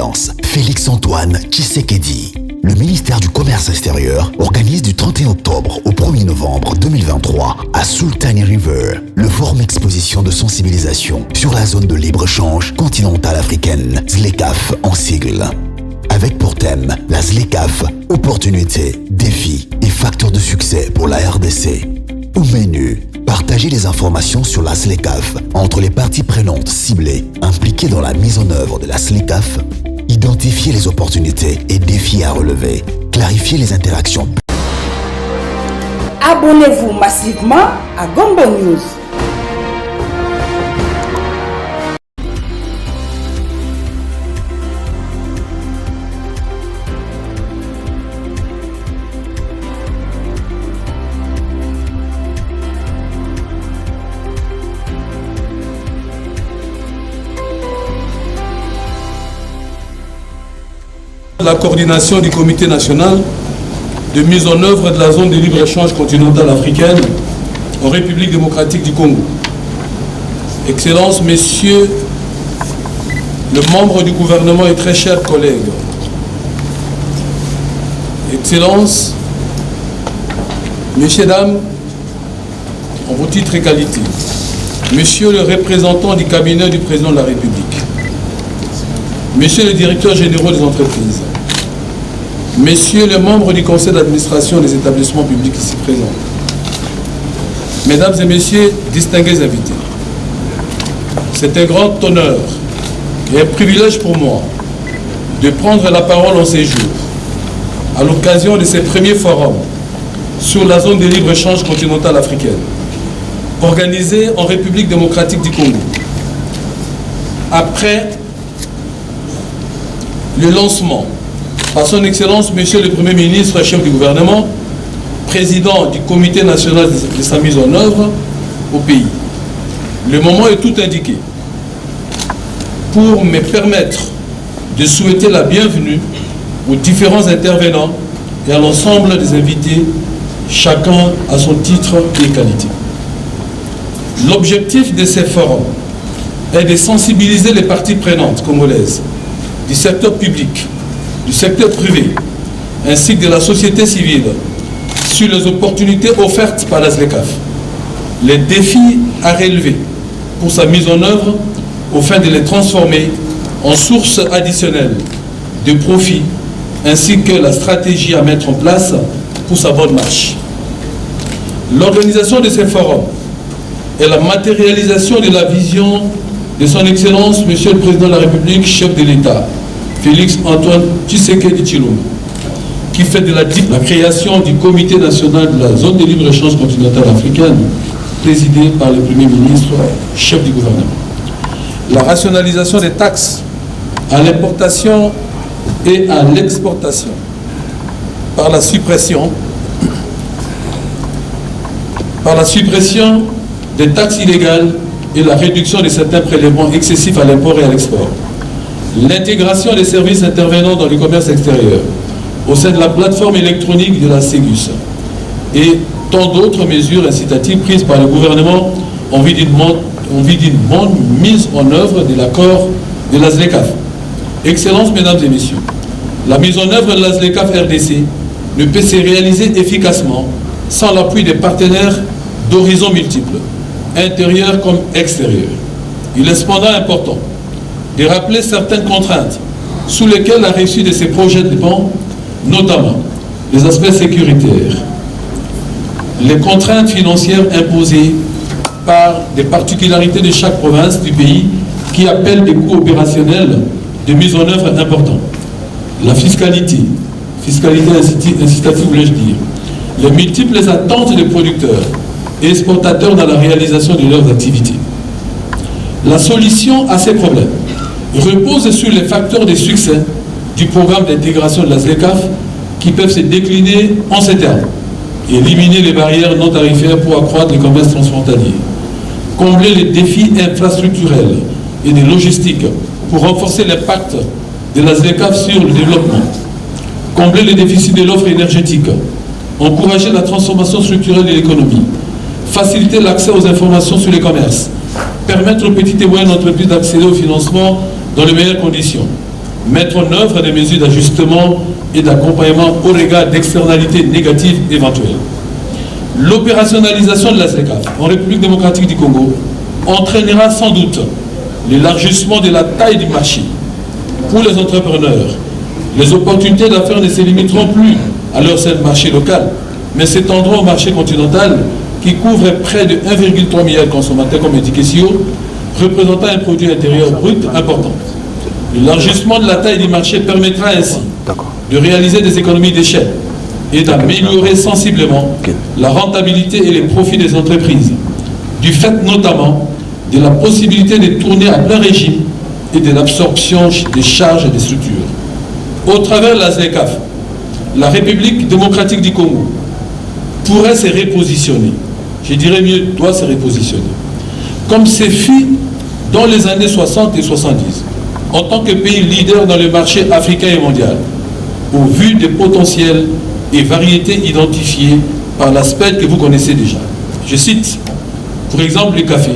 Excellence, Félix-Antoine Tshisekedi. Le ministère du Commerce extérieur organise du 31 octobre au 1er novembre 2023 à Sultana River le forum exposition de sensibilisation sur la zone de libre-échange continentale africaine, ZLECAf en sigle. Avec pour thème la ZLECAf, opportunités, défis et facteurs de succès pour la RDC. Au menu, partager les informations sur la ZLECAf entre les parties prenantes ciblées impliquées dans la mise en œuvre de la ZLECAf, identifier les opportunités et défis à relever, clarifier les interactions. Abonnez-vous massivement à Gombo News. La coordination du comité national de mise en œuvre de la zone de libre-échange continentale africaine en République démocratique du Congo. Excellences, Messieurs, le membre du gouvernement et très chers collègues. Excellences, Messieurs, Dames, en vos titres et qualités. Monsieur le représentant du cabinet du président de la République. Messieurs les directeurs généraux des entreprises, Messieurs les membres du conseil d'administration des établissements publics ici présents, Mesdames et Messieurs, distingués invités, c'est un grand honneur et un privilège pour moi de prendre la parole en ces jours, à l'occasion de ces premiers forums sur la zone de libre-échange continentale africaine, organisée en République démocratique du Congo. Après le lancement par son Excellence, Monsieur le Premier ministre, chef du gouvernement, président du Comité national de sa mise en œuvre au pays. Le moment est tout indiqué pour me permettre de souhaiter la bienvenue aux différents intervenants et à l'ensemble des invités, chacun à son titre et qualité. L'objectif de ces forums est de sensibiliser les parties prenantes congolaises du secteur public, du secteur privé, ainsi que de la société civile sur les opportunités offertes par la ZLECAf, les défis à relever pour sa mise en œuvre au fin de les transformer en sources additionnelles de profit, ainsi que la stratégie à mettre en place pour sa bonne marche. L'organisation de ces forums est la matérialisation de la vision de son Excellence, Monsieur le Président de la République, chef de l'État, Félix-Antoine Tshisekedi Tshilombo, qui fait de la création du Comité national de la zone de libre-échange continentale africaine, présidé par le Premier ministre, chef du gouvernement. La rationalisation des taxes à l'importation et à l'exportation par la suppression des taxes illégales et la réduction de certains prélèvements excessifs à l'import et à l'export. L'intégration des services intervenant dans le commerce extérieur au sein de la plateforme électronique de la Ségus et tant d'autres mesures incitatives prises par le gouvernement en vue d'une bonne mise en œuvre de l'accord de la ZLECAf. Excellences, Mesdames et Messieurs, la mise en œuvre de la ZLECAf RDC ne peut se réaliser efficacement sans l'appui des partenaires d'horizons multiples, intérieurs comme extérieurs. Il est cependant important de rappeler certaines contraintes sous lesquelles la réussite de ces projets dépend, notamment les aspects sécuritaires, les contraintes financières imposées par des particularités de chaque province du pays qui appellent des coûts opérationnels de mise en œuvre importants, la fiscalité incitative voulais-je dire, les multiples attentes des producteurs et exportateurs dans la réalisation de leurs activités. La solution à ces problèmes repose sur les facteurs de succès du programme d'intégration de la ZLECAf qui peuvent se décliner en ces termes. Éliminer les barrières non tarifaires pour accroître le commerce transfrontalier. Combler les défis infrastructurels et de logistique pour renforcer l'impact de la ZLECAf sur le développement. Combler les déficits de l'offre énergétique. Encourager la transformation structurelle de l'économie. Faciliter l'accès aux informations sur les commerces. Permettre aux petites et moyennes entreprises d'accéder au financement dans les meilleures conditions. mettre en œuvre des mesures d'ajustement et d'accompagnement au regard d'externalités négatives éventuelles. L'opérationnalisation de la ZLECAf en République démocratique du Congo entraînera sans doute l'élargissement de la taille du marché. Pour les entrepreneurs, les opportunités d'affaires ne se limiteront plus à leur seul marché local, mais s'étendront au marché continental qui couvre près de 1,3 milliard de consommateurs, comme indiqué ici, représentant un produit intérieur brut important. L'élargissement de la taille du marché permettra ainsi de réaliser des économies d'échelle et d'améliorer sensiblement la rentabilité et les profits des entreprises, du fait notamment de la possibilité de tourner à plein régime et de l'absorption des charges et des structures. Au travers de la ZLECAf, la République démocratique du Congo pourrait se repositionner, je dirais mieux, doit se repositionner, comme c'est fait dans les années 60 et 70, en tant que pays leader dans le marché africain et mondial, au vu des potentiels et variétés identifiées par l'aspect que vous connaissez déjà. Je cite, pour exemple, le café,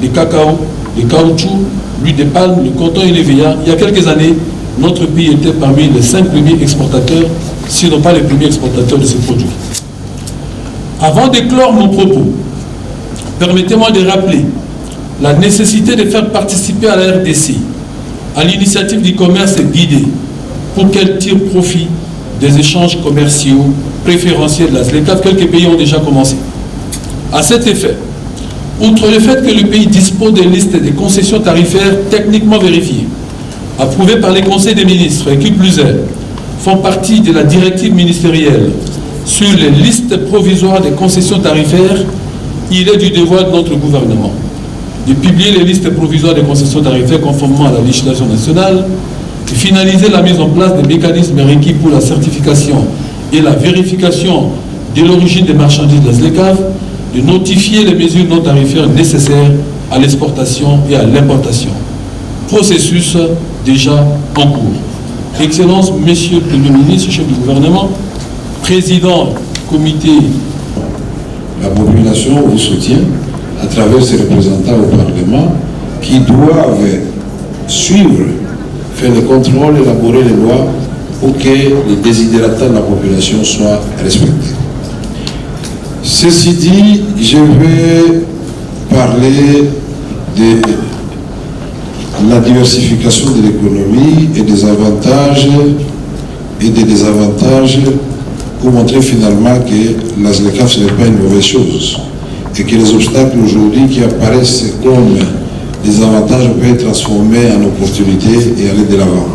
le cacao, le caoutchouc, l'huile de palme, le coton et l'EVA. Il y a quelques années, notre pays était parmi les 5 premiers exportateurs, sinon pas les premiers exportateurs de ces produits. Avant de clore mon propos, permettez-moi de rappeler la nécessité de faire participer à la RDC à l'initiative du commerce guidé pour qu'elle tire profit des échanges commerciaux préférentiels de la ZLECAf. Quelques pays ont déjà commencé. À cet effet, outre le fait que le pays dispose de listes de concessions tarifaires techniquement vérifiées, approuvées par les conseils des ministres et qui plus est, font partie de la directive ministérielle sur les listes provisoires des concessions tarifaires, il est du devoir de notre gouvernement de publier les listes provisoires des concessions tarifaires conformément à la législation nationale, de finaliser la mise en place des mécanismes requis pour la certification et la vérification de l'origine des marchandises de la ZLECAf, de notifier les mesures non tarifaires nécessaires à l'exportation et à l'importation. Processus déjà en cours. Excellence, Monsieur le Premier ministre, chef du gouvernement, président du comité. La population vous soutient à travers ses représentants au Parlement qui doivent suivre, faire le contrôle, élaborer les lois pour que les désidérata de la population soient respectés. Ceci dit, je vais parler de la diversification de l'économie et des avantages et des désavantages pour montrer finalement que la ZLECAf ce n'est pas une mauvaise chose et que les obstacles aujourd'hui qui apparaissent comme des avantages peuvent être transformés en opportunités et aller de l'avant.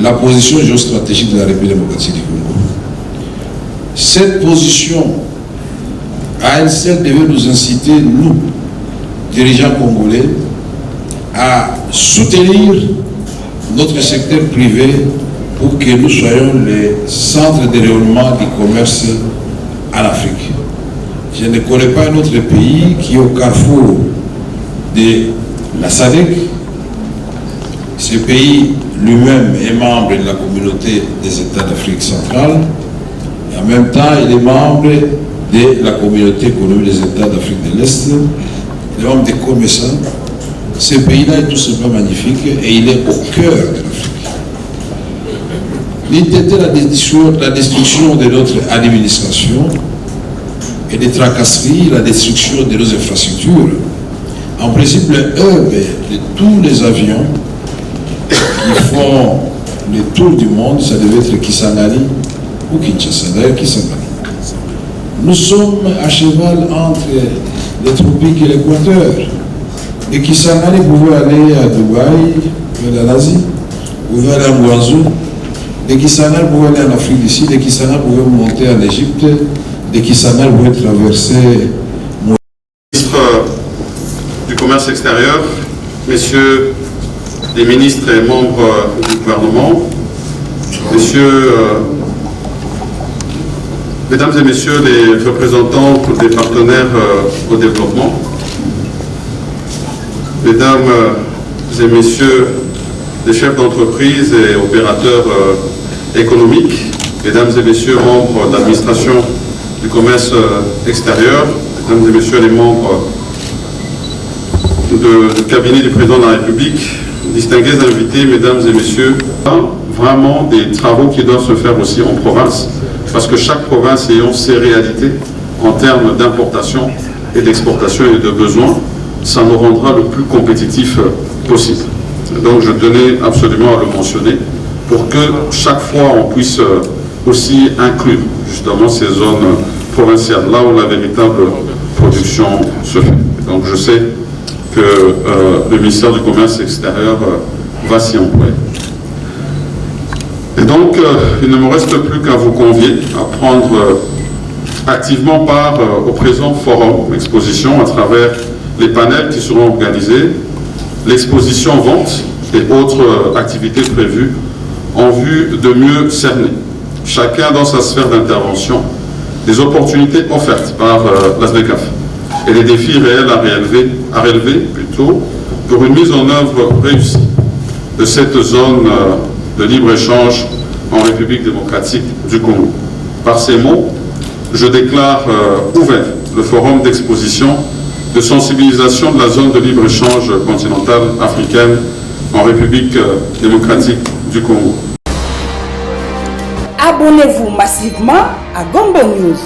La position géostratégique de la République démocratique du Congo. Cette position, à elle seule, devait nous inciter, nous, dirigeants congolais, à soutenir notre secteur privé pour que nous soyons les centres de rayonnement du commerce en Afrique. Je ne connais pas un autre pays qui est au carrefour de la SADC. Ce pays lui-même est membre de la communauté des États d'Afrique centrale et en même temps il est membre de la communauté économique des États d'Afrique de l'Est, il est membre des commerçants. Ce pays-là est tout simplement magnifique et il est au cœur de l'Afrique. L'idée la destruction de notre administration et des tracasseries, la destruction de nos infrastructures. En principe, le hub de tous les avions qui font le tour du monde, ça devait être Kisangani ou Kinshasa, d'ailleurs Kisangani. Nous sommes à cheval entre les tropiques et l'équateur. Et Kisangani pouvait aller à Dubaï, pouvait aller en Asie, pouvait aller à Guangzhou. Des Kisangani pouvaient aller en Afrique du Sud, des Kisangani pouvaient monter en Égypte, des Kisangani pouvaient traverser. Ministre du Commerce extérieur, messieurs les ministres et membres du gouvernement, mesdames et messieurs les représentants des partenaires au développement, mesdames et messieurs les chefs d'entreprise et opérateurs économiques, mesdames et messieurs membres de l'administration du commerce extérieur, mesdames et messieurs les membres du cabinet du président de la République, distingués invités, mesdames et messieurs, vraiment des travaux qui doivent se faire aussi en province, parce que chaque province ayant ses réalités en termes d'importation et d'exportation et de besoins, ça nous rendra le plus compétitif possible. Donc je tenais absolument à le mentionner pour que chaque fois on puisse aussi inclure justement ces zones provinciales, là où la véritable production se fait. Donc je sais que le ministère du Commerce extérieur va s'y employer. Et donc il ne me reste plus qu'à vous convier à prendre activement part au présent forum, exposition, à travers les panels qui seront organisés, l'exposition vente et autres activités prévues en vue de mieux cerner, chacun dans sa sphère d'intervention, les opportunités offertes par la SDECAF et les défis réels à relever pour une mise en œuvre réussie de cette zone de libre-échange en République démocratique du Congo. Par ces mots, je déclare ouvert le forum d'exposition de sensibilisation de la zone de libre-échange continentale africaine en République démocratique du Congo. Abonnez-vous massivement à Gombo News.